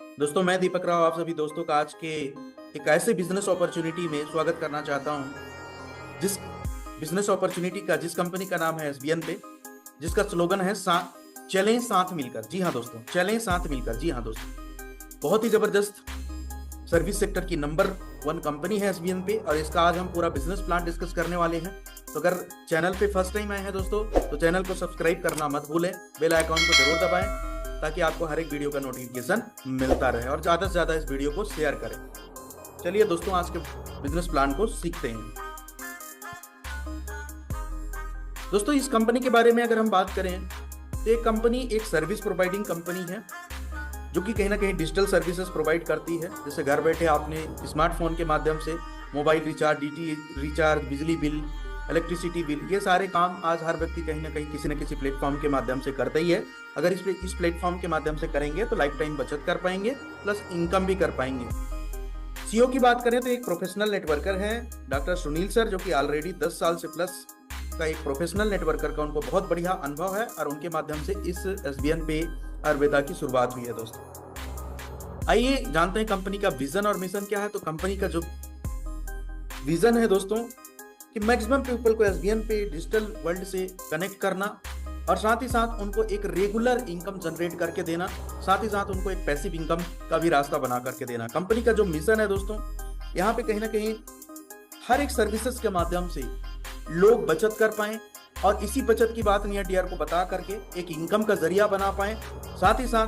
दोस्तों, मैं दीपक राव आप सभी दोस्तों का आज के एक ऐसे बिजनेस अपॉर्चुनिटी में स्वागत करना चाहता हूं जिस बिजनेस अपॉर्चुनिटी का जिस कंपनी का नाम है एसबीएन पे, जिसका स्लोगन है चलें साथ मिलकर। जी हाँ दोस्तों, चलें साथ मिलकर। जी हाँ दोस्तों, बहुत ही जबरदस्त सर्विस सेक्टर की नंबर 1 कंपनी है एसबीएन पे और इसका आज हम पूरा बिजनेस प्लान डिस्कस करने वाले हैं। तो अगर चैनल पे फर्स्ट टाइम आए हैं दोस्तों तो चैनल को सब्सक्राइब करना मत भूलें, बेल आइकॉन को जरूर दबाएं ताकि आपको हर एक वीडियो का नोटिफिकेशन मिलता रहे और ज्यादा से ज्यादा इस वीडियो को शेयर करें। चलिए दोस्तों, आज के बिजनेस प्लान को सीखते हैं। दोस्तों, इस कंपनी के बारे में अगर हम बात करें तो ये कंपनी एक सर्विस प्रोवाइडिंग कंपनी है जो कि कहीं ना कहीं डिजिटल सर्विसेज प्रोवाइड करती है। जैसे घर बैठे आपने स्मार्टफोन के माध्यम से मोबाइल रिचार्ज, डीटी रिचार्ज, बिजली बिल, इलेक्ट्रिसिटी बिल, ये सारे काम आज हर व्यक्ति कहीं ना कहीं किसी न किसी प्लेटफॉर्म के माध्यम से करता ही है। अगर इस प्लेटफॉर्म के माध्यम से करेंगे तो लाइफ टाइम बचत कर पाएंगे प्लस इनकम भी कर पाएंगे। सीईओ की बात करें तो एक प्रोफेशनल नेटवर्कर है डॉक्टर सुनील सर, जो कि ऑलरेडी 10 साल से प्लस का एक प्रोफेशनल नेटवर्कर का उनको बहुत बढ़िया अनुभव है और उनके माध्यम से इस एसबीएन पे आयुर्वेदा की शुरुआत हुई है। दोस्तों, आइए जानते हैं कंपनी का विजन और मिशन क्या है। तो कंपनी का जो विजन है दोस्तों कि मैक्सिमम पीपल को एसबीएन पे डिजिटल वर्ल्ड से कनेक्ट करना और साथ ही साथ उनको एक रेगुलर इनकम जनरेट करके देना, साथ ही साथ उनको एक पैसिव इनकम का भी रास्ता बना करके देना। कंपनी का जो मिशन है दोस्तों, यहाँ पे कहीं ना कहीं हर एक सर्विसेज के माध्यम से लोग बचत कर पाएं और इसी बचत की बात नियर डियर को बता करके एक इनकम का जरिया बना पाएं, साथ ही साथ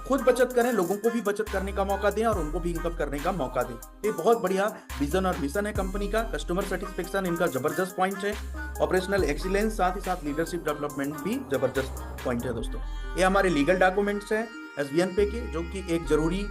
खुद बचत करें, लोगों को भी बचत करने का मौका दें और उनको भी इनकम करने का मौका दें। ये बहुत बढ़िया विजन और मिशन है कंपनी का। कस्टमर सेटिस्फेक्शन इनका जबरदस्त पॉइंट है, ऑपरेशनल एक्सीलेंस, साथ ही साथ लीडरशिप डेवलपमेंट भी जबरदस्त पॉइंट है। दोस्तों, ये हमारे लीगल डॉक्यूमेंट्स हैं एसबीएन पे के, जो कि एक जरूरी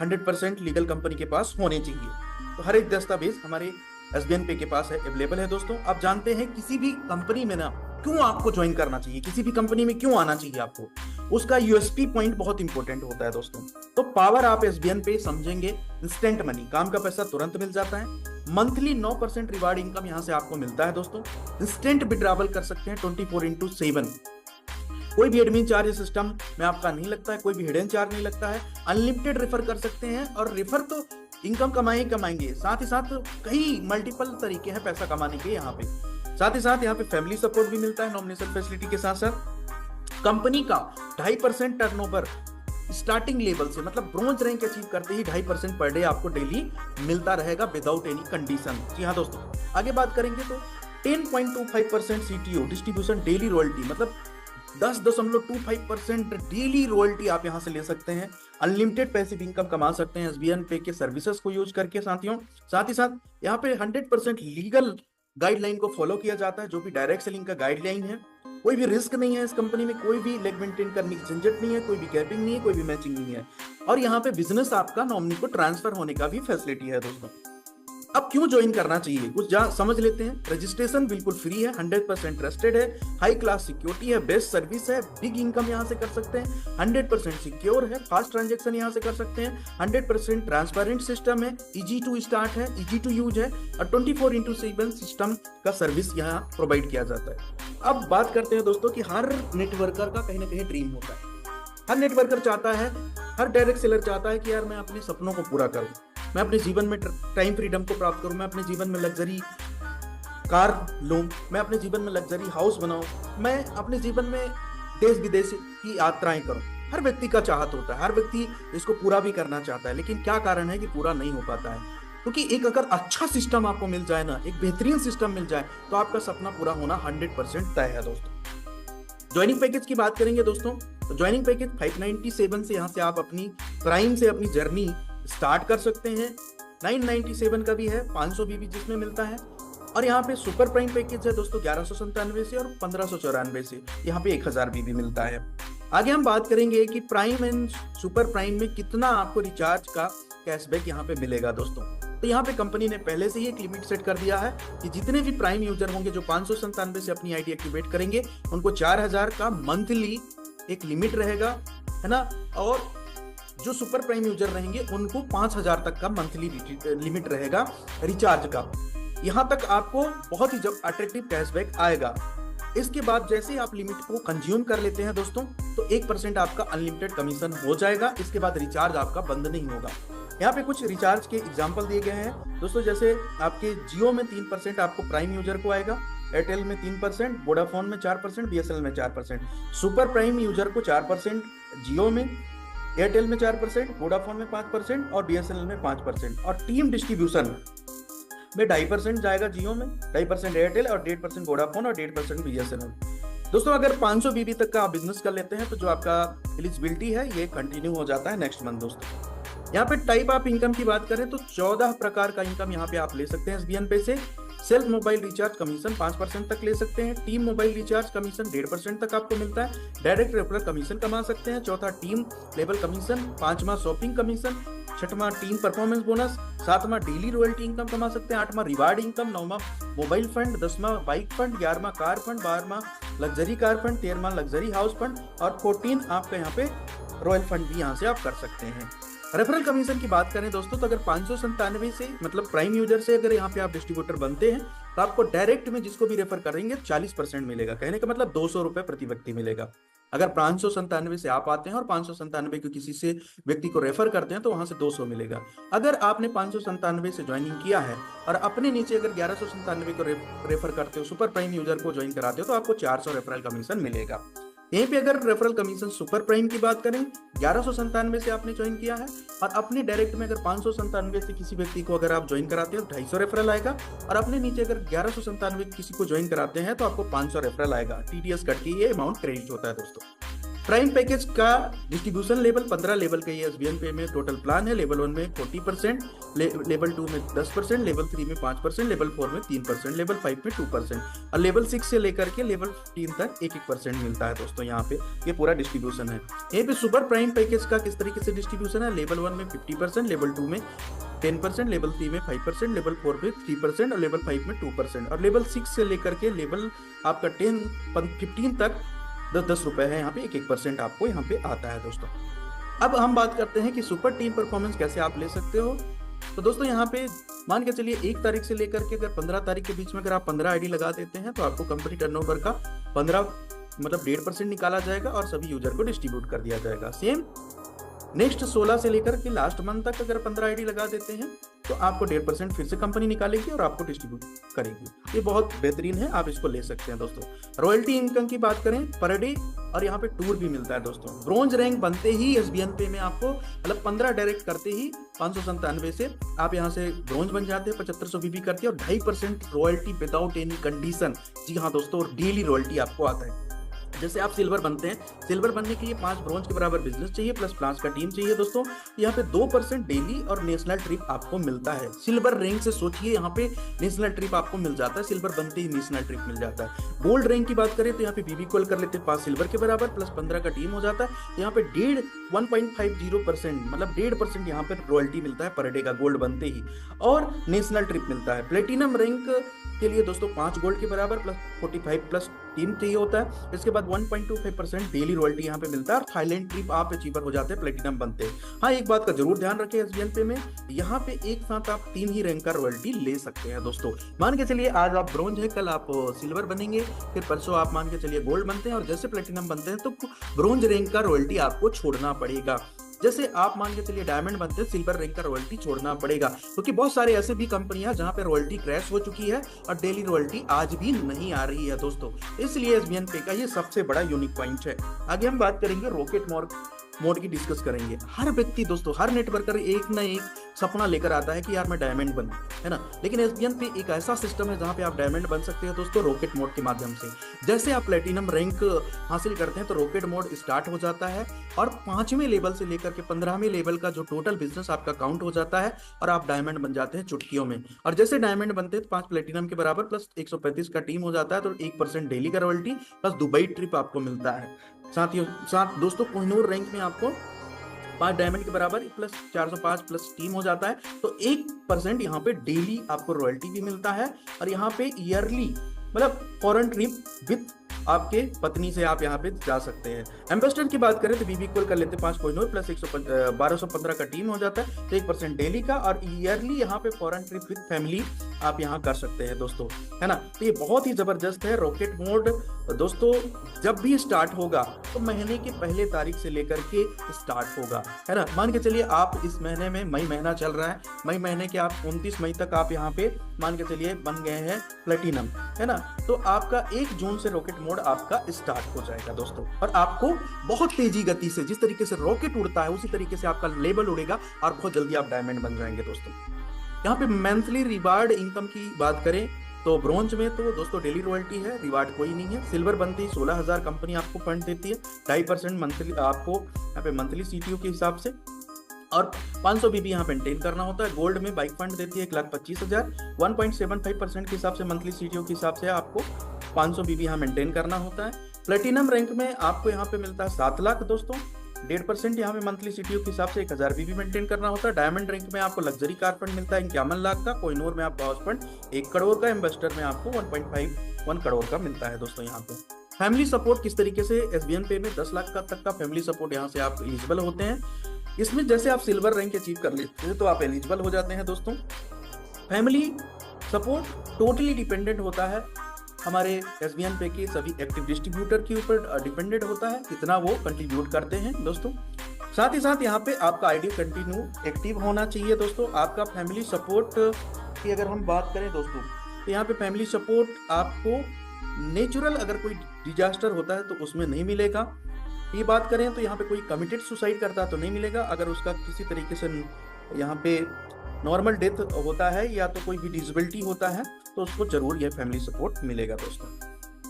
100% लीगल कंपनी के पास होने चाहिए। तो हर एक दस्तावेज हमारे एसबीएन पे के पास है, अवेलेबल है। दोस्तों, अब जानते हैं किसी भी कंपनी में ना क्यों आपको ज्वाइन करना चाहिए, किसी भी कंपनी में क्यों आना चाहिए आपको, उसका यूएसपी पॉइंट बहुत इंपॉर्टेंट होता है दोस्तों। तो पावर आप एसबीएन पे समझेंगे, इंस्टेंट मनी, काम का पैसा तुरंत मिल जाता है। मंथली 9% रिवार्ड इनकम यहां से आपको मिलता है दोस्तों। इंस्टेंट विड्रॉवल कर सकते हैं 24/7। कोई भी एडमिन चार्ज सिस्टम में आपका नहीं लगता है, कोई भी हिडन चार्ज नहीं लगता है। अनलिमिटेड रेफर कर सकते हैं और रेफर तो इनकम कमाएंगे, साथ ही साथ कई मल्टीपल तरीके हैं पैसा कमाने के यहाँ पे। साथ ही साथ यहाँ पे फैमिली सपोर्ट भी मिलता है नॉमिनेशन फैसिलिटी के साथ साथ। कंपनी का 2.5% टर्नओवर स्टार्टिंग लेवल से, मतलब ब्रोंज रैंक अचीव करते ही 2.5% पर डे आपको डेली मिलता रहेगा विदाउट एनी कंडीशन। जी हाँ दोस्तों, आगे बात करेंगे तो 10.25% सीटीओ डिस्ट्रीब्यूशन डेली रॉयल्टी, मतलब 10.25% डेली रॉयल्टी आप यहां से ले सकते हैं। अनलिमिटेड पैसिव इनकम कमा सकते हैं एसबीएन पे के सर्विसेज को यूज करके साथियों। साथ ही साथ यहाँ पे 100% लीगल गाइडलाइन को फॉलो किया जाता है, जो भी डायरेक्ट सेलिंग का गाइडलाइन है। कोई भी रिस्क नहीं है इस कंपनी में, कोई भी लेग मेंटेन करने की झंझट नहीं है, कोई भी गैपिंग नहीं है, कोई भी मैचिंग नहीं है। और यहाँ पे बिजनेस आपका नॉमिनी को ट्रांसफर होने का भी फैसिलिटी है दोस्तों। अब क्यों ज्वाइन करना चाहिए, कुछ समझ लेते हैं। रजिस्ट्रेशन बिल्कुल फ्री है, 100% ट्रस्टेड है, हाई क्लास सिक्योरिटी है, बेस्ट सर्विस है, बिग इनकम यहां से कर सकते हैं, 100% सिक्योर है, फास्ट ट्रांजैक्शन यहां से कर सकते हैं, 100% ट्रांसपेरेंट सिस्टम है, इजी टू स्टार्ट है, इजी टू यूज है और 24/7 सिस्टम का सर्विस यहाँ प्रोवाइड किया जाता है। अब बात करते हैं दोस्तों कि हर नेटवर्कर का कहीं ना कहीं ड्रीम होता है। हर नेटवर्कर चाहता है, हर डायरेक्ट सेलर चाहता है कि यार मैं अपने सपनों को पूरा करूं, मैं अपने जीवन में टाइम फ्रीडम को प्राप्त करूं, मैं अपने जीवन में लग्जरी कार लूं, मैं अपने जीवन में लग्जरी हाउस बनाऊं, मैं अपने जीवन में देश विदेश की यात्राएं करूं। हर व्यक्ति का चाहत होता है, हर व्यक्ति इसको पूरा भी करना चाहता है, लेकिन क्या कारण है कि पूरा नहीं हो पाता है? क्योंकि एक अगर अच्छा सिस्टम आपको मिल जाए ना, एक बेहतरीन सिस्टम मिल जाए, तो आपका सपना पूरा होना 100% तय है दोस्तों। ज्वाइनिंग पैकेज की बात करेंगे दोस्तों, तो ज्वाइनिंग पैकेज 597 से यहाँ से आप अपनी प्राइम से अपनी जर्नी स्टार्ट कर सकते हैं। 997 का भी है, 500 बीबी जिसमें मिलता है। और यहाँ पे सुपर प्राइम पैकेज है दोस्तों 1197 से और 1594 से, यहाँ पे 1000 बीबी मिलता है। आगे हम बात करेंगे कि प्राइम एंड सुपर प्राइम में कितना आपको रिचार्ज का कैशबैक यहाँ पे मिलेगा दोस्तों। तो यहाँ पे कंपनी ने पहले से ही एक लिमिट सेट कर दिया है कि जितने भी प्राइम यूजर होंगे जो 597 से अपनी आईडी एक्टिवेट करेंगे, उनको 4000 का मंथली एक लिमिट रहेगा, है ना। और जो सुपर प्राइम यूजर रहेंगे उनको 5000 तक का मंथली लिमिट रहेगा रिचार्ज का। यहाँ तक आपको बहुत ही जब अट्रैक्टिव कैशबैक आएगा। इसके बाद जैसे आप लिमिट को कंज्यूम कर लेते हैं दोस्तों, तो 1% आपका अनलिमिटेड कमीशन हो जाएगा। इसके बाद रिचार्ज आपका बंद नहीं होगा। यहाँ पे कुछ रिचार्ज के एग्जाम्पल दिए गए हैं दोस्तों, जैसे आपके जियो में 3% आपको प्राइम यूजर को आएगा, एयरटेल में 3%, वोडाफोन में 4%, बीएसएनएल में 4%, सुपर प्राइम यूजर को 4% जियो में, एयरटेल में 4%, वोडाफोन में 5% और बीएसएनएल में 5%। और टीम डिस्ट्रीब्यूशन में 2.5% जाएगा जियो में, 2.5% एयरटेल और 1.5% वोडाफोन और 1.5% बीएसएनएल। दोस्तों अगर 500 बीबी तक का आप बिजनेस कर लेते हैं तो जो आपका एलिजिबिलिटी है ये कंटिन्यू हो जाता है नेक्स्ट मंथ दोस्तों। यहाँ पे टाइप ऑफ इनकम की बात करें तो 14 प्रकार का इनकम यहाँ पे आप ले सकते हैं एसबीएन पे से। सेल्फ मोबाइल रिचार्ज कमीशन 5% तक ले सकते हैं, टीम मोबाइल रिचार्ज कमीशन 1.5% तक आपको मिलता है, डायरेक्ट रेफरल कमीशन कमा सकते हैं, चौथा टीम लेवल कमीशन, पांचवा शॉपिंग कमीशन, छठवां टीम परफॉर्मेंस बोनस, सातवां डेली रॉयल्टी इनकम कमा सकते हैं, आठवां रिवार्ड इनकम, नौवां मोबाइल फंड, 10वां बाइक फंड, 11वां कार फंड, 12वां लग्जरी कार फंड, 13वां लग्जरी हाउस फंड और 14 आपका यहाँ पे रॉयल फंड भी यहाँ से आप कर सकते हैं। रेफरल कमीशन की बात करें दोस्तों तो अगर 597 से मतलब प्राइम यूजर से अगर यहाँ पे आप डिस्ट्रीब्यूटर बनते हैं तो आपको डायरेक्ट में जिसको भी रेफर करेंगे 40% मिलेगा, कहने का मतलब 200 रुपए प्रति व्यक्ति मिलेगा। अगर 597 से आप आते हैं और 597 को किसी से व्यक्ति को रेफर करते हैं तो वहां से 200 मिलेगा। अगर आपने 597 से ज्वाइनिंग किया है और अपने नीचे अगर 1197 को रेफर करते हो, सुपर प्राइम यूजर को ज्वाइन कराते हो तो आपको 400 रेफरल कमीशन मिलेगा। यहीं पे अगर रेफरल कमीशन सुपर प्राइम की बात करें, 1197 से आपने ज्वाइन किया है और अपने डायरेक्ट में अगर 597 से किसी व्यक्ति को अगर आप ज्वाइन कराते हैं तो 250 रेफरल आएगा और अपने नीचे अगर 1197 किसी को ज्वाइन कराते हैं तो आपको 500 रेफरल आएगा। टीडीएस कट के ये अमाउंट क्रेडिट होता है दोस्तों। प्राइम पैकेज का डिस्ट्रीब्यूशन लेवल 15 लेवल का ये एसबीएन पे में टोटल प्लान है। लेवल 1 में 40%, लेवल 2 में 10%, लेवल 3 में 5%, लेवल 4 में 3%, लेवल 5 में 2% और लेवल 6 से लेकर के लेवल 3 तक 1% मिलता है दोस्तों। यहाँ पे ये पूरा डिस्ट्रीब्यूशन है। यहाँ पे सुपर प्राइम पैकेज का किस तरीके से डिस्ट्रीब्यूशन है, लेवल 1 में 50%, लेवल 2 में 10%, लेवल 3 में 5%, लेवल 4 में 3% और लेवल 5 में 2% और लेवल 6 से लेकर के लेवल आपका 15 तक 10 रुपए है। यहाँ पे 1% आपको यहाँ पे आता है दोस्तों। अब हम बात करते हैं कि सुपर टीम परफॉर्मेंस कैसे आप ले सकते हो। तो दोस्तों यहाँ पे मान के चलिए 1 तारीख से लेकर के अगर 15 तारीख के बीच में अगर आप 15 आईडी लगा देते हैं तो आपको कंपनी टर्नओवर का 15 मतलब 1.5% निकाला जाएगा और सभी यूजर को डिस्ट्रीब्यूट कर दिया जाएगा। सेम नेक्स्ट 16 से लेकर के लास्ट मंथ तक अगर 15 आईडी लगा देते हैं तो आपको 1.5% फिर से कंपनी निकालेगी और आपको डिस्ट्रीब्यूट करेगी। ये बहुत बेहतरीन है, आप इसको ले सकते हैं दोस्तों। रॉयल्टी इनकम की बात करें पर डे और यहाँ पे टूर भी मिलता है दोस्तों। ब्रोंज रैंक बनते ही एसबीएन पे में आपको मतलब 15 डायरेक्ट करते ही 597 से आप यहाँ से ब्रोंज बन जाते हैं, 7500 बीबी करते हैं और 2.5% रॉयल्टी विदाउट एनी कंडीशन। जी हाँ दोस्तों, और डेली रॉयल्टी आपको आता है। जैसे आप सिल्वर बनते हैं, सिल्वर बनने के लिए 5 ब्रोंज के बराबर बिजनेस चाहिए प्लस प्लास का टीम चाहिए दोस्तों। यहाँ पे 2% डेली और नेशनल ट्रिप आपको मिलता है। सिल्वर रैंक से सोचिए यहाँ पे नेशनल ट्रिप आपको मिल जाता है, सिल्वर बनते ही नेशनल ट्रिप मिल जाता है। गोल्ड रैंक की बात करें तो यहाँ पे बीबी कॉल कर लेते हैं 5 सिल्वर के बराबर प्लस 15 का टीम हो जाता है। यहाँ पे 1.50% मतलब 1.5% यहाँ पे रॉयल्टी मिलता है पर डे का गोल्ड बनते ही और नेशनल ट्रिप मिलता है। प्लेटिनम रैंक के लिए दोस्तों 5 गोल्ड के बराबर प्लस 45 प्लस टीम चाहिए होता है। इसके बाद 1.25% डेली रॉयल्टी यहाँ पे मिलता है और थाईलैंड ट्रिप आप अचीवर हो जाते हैं, प्लेटिनम बनते हैं। हाँ, एक बात का जरूर ध्यान रखें एसबीएन पे में यहाँ पे एक साथ आप 3 ही रैंक का रॉयल्टी ले सकते हैं दोस्तों। मान के चलिए आज आप ब्रोंज है, कल आप सिल्वर बनेंगे, फिर परसों आप मान के चलिए गोल्ड बनते हैं और जैसे प्लेटिनम बनते हैं तो ब्रोंज रैंक का रॉयल्टी आपको छोड़ना पड़ेगा। जैसे आप मान के चलिए डायमंड बनते हैं, सिल्वर रैंक का रॉयल्टी छोड़ना पड़ेगा, क्योंकि बहुत सारे ऐसे भी कंपनियां जहां पे रॉयल्टी क्रैश हो चुकी है और डेली रॉयल्टी आज भी नहीं आ रही है दोस्तों। इसलिए एसबीएन पे का ये सबसे बड़ा यूनिक पॉइंट है। आगे हम बात करेंगे रॉकेट मोड की डिस्कस करेंगे। हर व्यक्ति दोस्तों, हर नेटवर्कर एक ना एक सपना लेकर आता है कि यार मैं डायमंड बनूं, है ना। लेकिन एसबीएन पे एक ऐसा सिस्टम है जहां पे आप डायमंड बन सकते हैं दोस्तों रॉकेट मोड के माध्यम से। जैसे आप प्लेटिनम रैंक हासिल करते हैं तो रॉकेट मोड स्टार्ट हो जाता है और 5वें लेवल से लेकर के 15वें लेवल का जो टोटल बिजनेस आपका काउंट हो जाता है और आप डायमंड बन जाते हैं चुटकियों में। और जैसे डायमंड बनते हैं तो 5 प्लेटिनम के बराबर प्लस 135 का टीम हो जाता है तो 1% डेली का रॉयल्टी प्लस दुबई ट्रिप आपको मिलता है। साथ दोस्तों कोहिनूर रैंक में आपको 5 डायमंड के बराबर प्लस 405 प्लस टीम हो जाता है तो 1% यहाँ पे डेली आपको रॉयल्टी भी मिलता है और यहाँ पे ईयरली मतलब फॉरेन ट्रिप विद आपके पत्नी से आप यहाँ पे जा सकते हैं। एम्बेसडर की बात करें तो बीबी कॉल कर लेते हैं 5 कोहिनूर प्लस 1215 का टीम हो जाता है तो 1% डेली का और ईयरली यहाँ पे फॉरेन ट्रिप विद फैमिली आप यहाँ कर सकते हैं दोस्तों, है ना। तो ये बहुत ही जबरदस्त है रॉकेट मोड दोस्तों। जब भी स्टार्ट होगा तो महीने की पहले तारीख से लेकर के स्टार्ट होगा, है ना। मान के चलिए आप इस महीने में, मई महीना चल रहा है, मई महीने के आप 29 मई तक आप यहाँ पे मान के चलिए बन गए हैं प्लेटिनम, है ना। तो आपका 1 जून से रॉकेट मोड आपका स्टार्ट हो जाएगा दोस्तों, और आपको बहुत तेजी गति से, जिस तरीके से रॉकेट उड़ता है उसी तरीके से आपका लेवल उड़ेगा और बहुत जल्दी आप डायमंड बन जाएंगे दोस्तों। यहाँ पे मंथली रिवार्ड इनकम की बात करें तो ब्रॉन्ज में तो दोस्तों डेली रॉयल्टी है, रिवार्ड कोई नहीं है। सिल्वर बनती 16,000 कंपनी आपको फंड देती है, 2.5% मंथली आपको यहाँ पे मंथली CTO के हिसाब से, और 500 BB यहाँ मेंटेन करना होता है। गोल्ड में बाइक फंड देती है 1,25,000, 1.75% के हिसाब से मंथली CTO के हिसाब से आपको 500 BB यहाँ मेंटेन करना होता है। प्लेटिनम रैंक में आपको यहाँ पे मिलता है 7 लाख दोस्तों, 1.5% यहाँ पे मंथली CTO के हिसाब से 1000 BB मेंटेन करना होता है। डायमंड रैंक में आपको लग्जरी कार फंड मिलता है 51 लाख का, कोहिनूर में आपको हाउस फंड 1 करोड़ का, एम्बेसडर में आपको 1.51 करोड़ का मिलता है दोस्तों। यहाँ पे फैमिली सपोर्ट किस तरीके से, SBN पे में 10 लाख का तक का फैमिली सपोर्ट यहाँ से आप एलिजिबल होते हैं। इसमें जैसे आप सिल्वर रैंक अचीव कर लेते हैं तो आप एलिजिबल हो जाते हैं दोस्तों। फैमिली सपोर्ट टोटली डिपेंडेंट होता है हमारे SBN पे के सभी एक्टिव डिस्ट्रीब्यूटर के ऊपर डिपेंडेंट होता है, कितना वो कंट्रीब्यूट करते हैं दोस्तों। साथ ही साथ यहाँ पे आपका आईडी कंटिन्यू एक्टिव होना चाहिए दोस्तों। आपका फैमिली सपोर्ट की अगर हम बात करें दोस्तों, तो यहाँ पे फैमिली सपोर्ट आपको नेचुरल अगर कोई डिजास्टर होता है तो उसमें नहीं मिलेगा। ये बात करें तो यहाँ पे कोई कमिटेड सुसाइड करता है तो नहीं मिलेगा। अगर उसका किसी तरीके से यहाँ पे नॉर्मल डेथ होता है या तो कोई भी डिसेबिलिटी होता है तो उसको जरूर यह फैमिली सपोर्ट मिलेगा दोस्तों।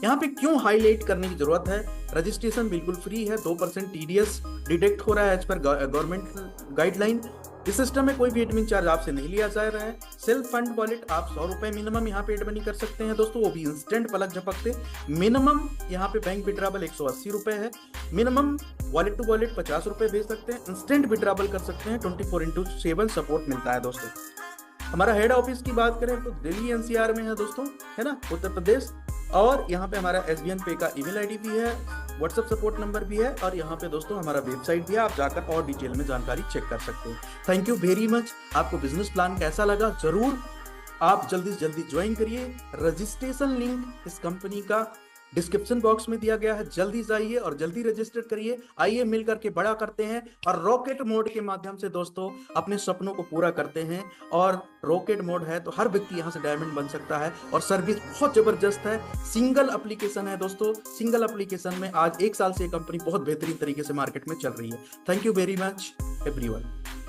यहाँ पे क्यों हाईलाइट करने की जरूरत है, रजिस्ट्रेशन बिल्कुल फ्री है, 2% TDS डिटेक्ट हो रहा है एज पर गवर्नमेंट गाइडलाइन। इस सिस्टम में कोई भी एडमिन चार्ज आपसे नहीं लिया जा रहा है। सेल्फ फंड वॉलेट आप 100 रुपए मिनिमम यहाँ पे एड मनी कर सकते हैं दोस्तों, वो भी इंस्टेंट पलक झपकते। मिनिमम यहाँ पे बैंक विड्रॉवल 180 रुपए है, मिनिमम वॉलेट टू वॉलेट 50 रुपए भेज सकते हैं, इंस्टेंट विड्रॉवल कर सकते हैं, 24/7 सपोर्ट मिलता है दोस्तों। हमारा हेड ऑफिस की बात करें तो दिल्ली NCR में है दोस्तों, है ना, उत्तर प्रदेश। और यहाँ पे हमारा SBN पे का ईमेल आईडी भी है, व्हाट्सएप सपोर्ट नंबर भी है, और यहाँ पे दोस्तों हमारा वेबसाइट भी है, आप जाकर और डिटेल में जानकारी चेक कर सकते हैं। Thank you very much. आपको बिजनेस प्लान कैसा लगा जरूर आप जल्दी से जल्दी ज्वाइन करिए। रजिस्ट्रेशन लिंक इस कंपनी का डिस्क्रिप्शन बॉक्स में दिया गया है, जल्दी जाइए और जल्दी रजिस्टर करिए। आइए मिल करके बड़ा करते हैं और रॉकेट मोड के माध्यम से दोस्तों अपने सपनों को पूरा करते हैं। और रॉकेट मोड है तो हर व्यक्ति यहां से डायमंड बन सकता है, और सर्विस बहुत जबरदस्त है। सिंगल एप्लीकेशन है दोस्तों, सिंगल एप्लीकेशन में आज 1 साल से कंपनी बहुत बेहतरीन तरीके से मार्केट में चल रही है। Thank you very much everyone.